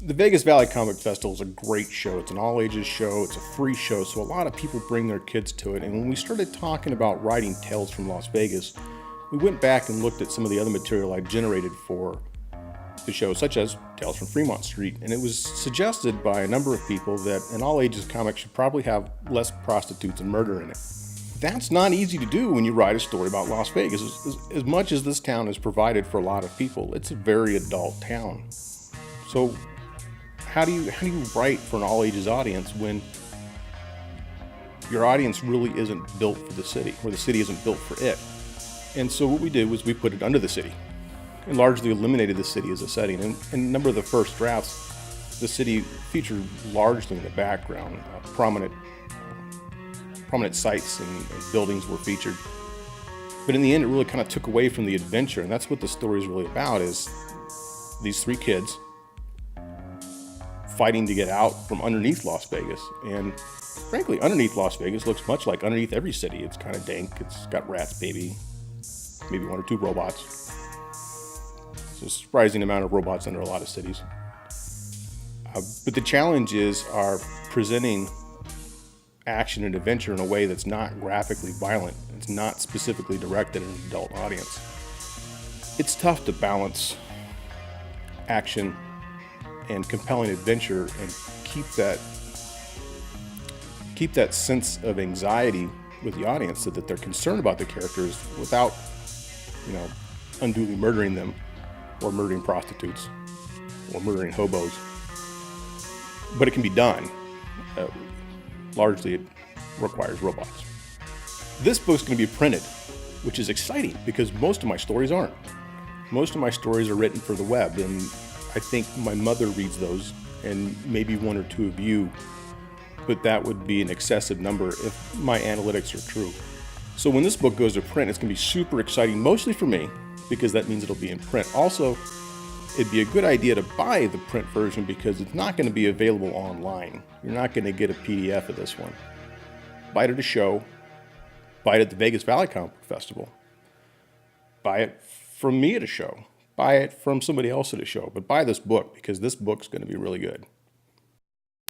The Vegas Valley Comic Festival is a great show. It's an all-ages show. It's a free show, so a lot of people bring their kids to it. And when we started talking about writing tales from Las Vegas, we went back and looked at some of the other material I generated for the show, such as Tales from Fremont Street. And it was suggested by a number of people that an all-ages comic should probably have less prostitutes and murder in it. That's not easy to do when you write a story about Las Vegas. As much as this town has provided for a lot of people, it's a very adult town. So how do you write for an all-ages audience when your audience really isn't built for the city, or the city isn't built for it? And so what we did was we put it under the city and largely eliminated the city as a setting. And in a number of the first drafts, the city featured largely in the background. Prominent sites and buildings were featured. But in the end, it really kind of took away from the adventure. And that's what the story is really about, is these three kids fighting to get out from underneath Las Vegas. And frankly, underneath Las Vegas looks much like underneath every city. It's kind of dank. It's got rats, maybe one or two robots. It's a surprising amount of robots under a lot of cities. But the challenge is presenting action and adventure in a way that's not graphically violent. It's not specifically directed at an adult audience. It's tough to balance action and compelling adventure and keep that sense of anxiety with the audience, so that they're concerned about the characters without, unduly murdering them, or murdering prostitutes, or murdering hobos. But it can be done. Largely, it requires robots. This book's going to be printed, which is exciting because most of my stories aren't. Most of my stories are written for the web, and I think my mother reads those, and maybe one or two of you, but that would be an excessive number if my analytics are true. So when this book goes to print, it's going to be super exciting, mostly for me, because that means it'll be in print. Also, it'd be a good idea to buy the print version because it's not going to be available online. You're not going to get a PDF of this one. Buy it at a show. Buy it at the Vegas Valley Comic Festival. Buy it from me at a show. Buy it from somebody else at a show. But buy this book because this book's going to be really good.